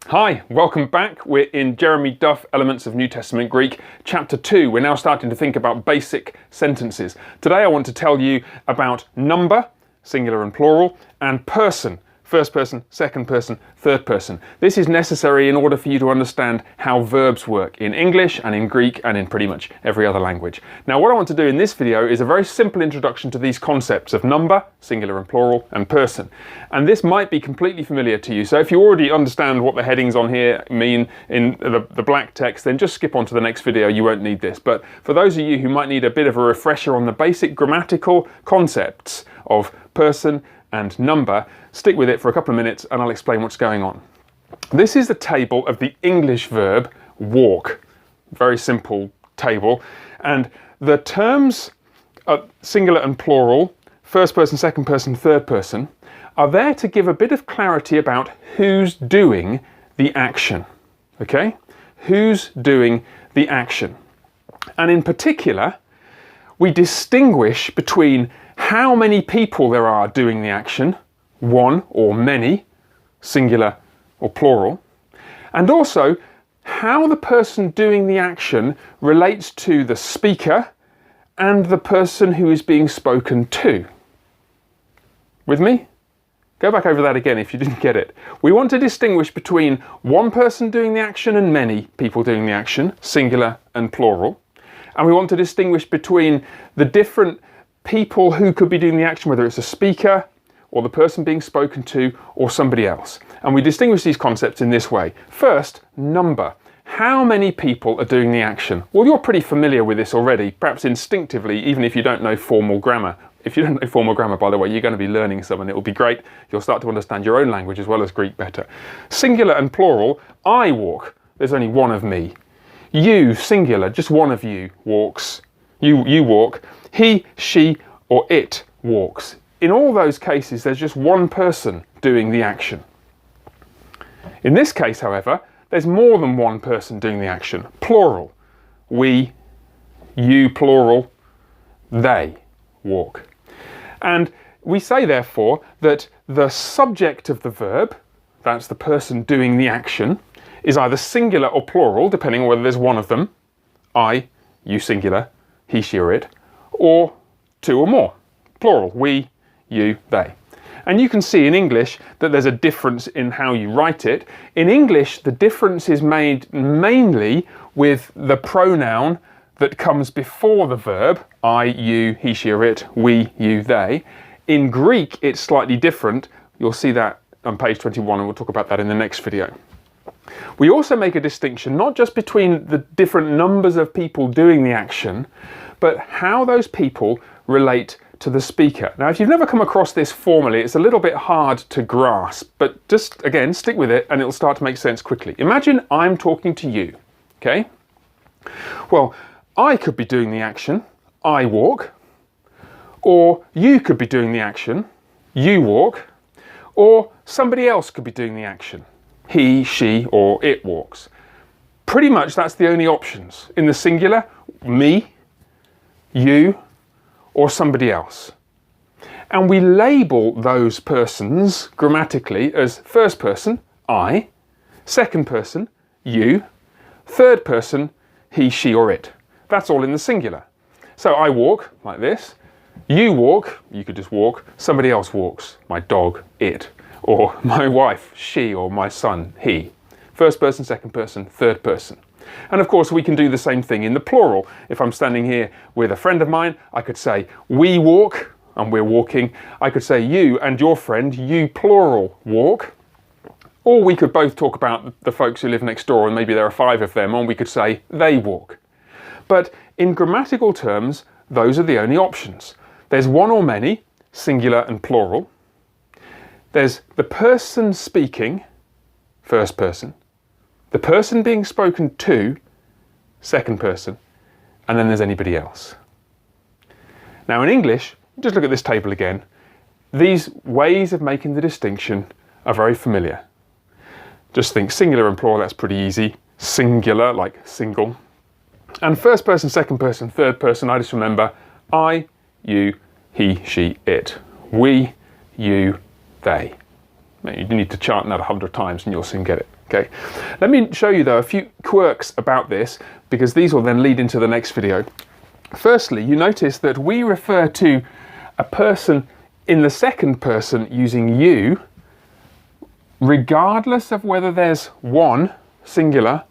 Hi, welcome back. We're in Jeremy Duff, Elements of New Testament Greek, chapter 2. We're now starting to think about basic sentences. Today I want to tell you about number, singular and plural, and person, first person, second person, third person. This is necessary in order for you to understand how verbs work in English and in Greek and in pretty much every other language. Now what I want to do in this video is a very simple introduction to these concepts of number, singular and plural, and person. And this might be completely familiar to you, so if you already understand what the headings on here mean in the black text, then just skip on to the next video, you won't need this. But for those of you who might need a bit of a refresher on the basic grammatical concepts of person and number, stick with it for a couple of minutes and I'll explain what's going on. This is the table of the English verb walk. Very simple table. And the terms singular and plural, first person, second person, third person, are there to give a bit of clarity about who's doing the action. Okay? Who's doing the action. And in particular, we distinguish between how many people there are doing the action, one or many, singular or plural, and also how the person doing the action relates to the speaker and the person who is being spoken to. With me? Go back over that again if you didn't get it. We want to distinguish between one person doing the action and many people doing the action, singular and plural. And we want to distinguish between the different people who could be doing the action, whether it's a speaker or the person being spoken to or somebody else. And we distinguish these concepts in this way. First, number. How many people are doing the action? Well, you're pretty familiar with this already, perhaps instinctively, even if you don't know formal grammar. If you don't know formal grammar, by the way, you're going to be learning some and it will be great. You'll start to understand your own language as well as Greek better. Singular and plural, I walk. There's only one of me. You, singular, just one of you walks. You walk. He, she, or it walks. In all those cases, there's just one person doing the action. In this case, however, there's more than one person doing the action. Plural. We, you, plural, they walk. And we say, therefore, that the subject of the verb, that's the person doing the action, is either singular or plural, depending on whether there's one of them, I, you singular, he, she, or it, or two or more, plural, we, you, they. And you can see in English that there's a difference in how you write it. In English, the difference is made mainly with the pronoun that comes before the verb, I, you, he, she, or it, we, you, they. In Greek, it's slightly different. You'll see that on page 21, and we'll talk about that in the next video. We also make a distinction not just between the different numbers of people doing the action, but how those people relate to the speaker. Now, if you've never come across this formally, it's a little bit hard to grasp, but just, again, stick with it and it'll start to make sense quickly. Imagine I'm talking to you, okay? Well, I could be doing the action, I walk, or you could be doing the action, you walk, or somebody else could be doing the action, he, she, or it walks. Pretty much that's the only options. In the singular, me, you, or somebody else. And we label those persons grammatically as first person, I, second person, you, third person, he, she, or it. That's all in the singular. So I walk like this, you walk, you could just walk, somebody else walks, my dog, it, or my wife, she, or my son, he. First person, second person, third person. And of course we can do the same thing in the plural. If I'm standing here with a friend of mine, I could say we walk, and we're walking. I could say you and your friend, you plural walk. Or we could both talk about the folks who live next door, and maybe there are 5 of them, and we could say they walk. But in grammatical terms, those are the only options. There's one or many, singular and plural. There's the person speaking, first person. The person being spoken to, second person, and then there's anybody else. Now in English, just look at this table again. These ways of making the distinction are very familiar. Just think singular and plural, that's pretty easy. Singular, like single. And first person, second person, third person, I just remember I, you, he, she, it. We, you, they. You need to chant that 100 times and you'll soon get it. Okay, let me show you though a few quirks about this, because these will then lead into the next video. Firstly, you notice that we refer to a person in the second person using you, regardless of whether there's one, singular,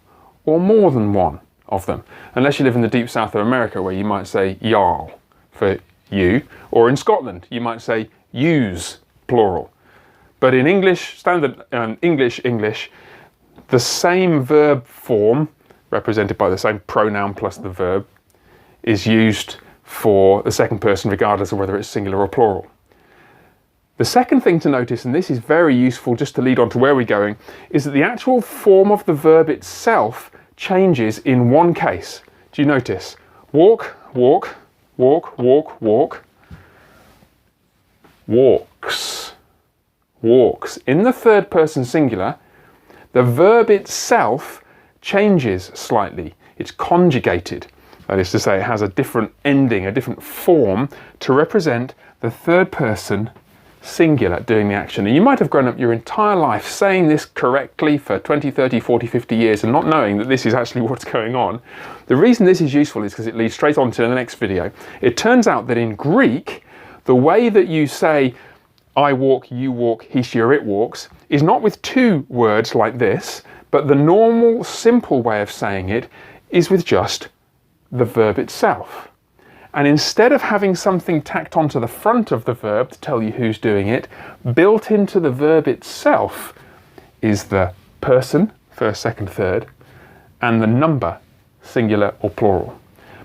or more than one of them. Unless you live in the deep south of America, where you might say y'all for you, or in Scotland, you might say yous, plural. But in English, standard English, the same verb form, represented by the same pronoun plus the verb, is used for the second person regardless of whether it's singular or plural. The second thing to notice, and this is very useful just to lead on to where we're going, is that the actual form of the verb itself changes in one case. Do you notice? Walk, walk, walk, walk, walk. Walks, walks. In the third person singular, the verb itself changes slightly. It's conjugated. That is to say, it has a different ending, a different form to represent the third person singular doing the action. And you might have grown up your entire life saying this correctly for 20, 30, 40, 50 years and not knowing that this is actually what's going on. The reason this is useful is because it leads straight on to the next video. It turns out that in Greek, the way that you say I walk, you walk, he, she, or it walks is not with two words like this, but the normal, simple way of saying it is with just the verb itself. And instead of having something tacked onto the front of the verb to tell you who's doing it, built into the verb itself is the person, first, second, third, and the number, singular or plural.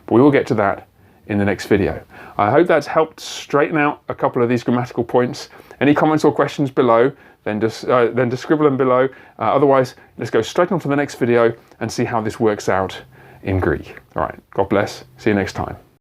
But we will get to that in the next video. I hope that's helped straighten out a couple of these grammatical points. Any comments or questions below, then just scribble them below. Otherwise, let's go straight on to the next video and see how this works out in Greek. All right, God bless. See you next time.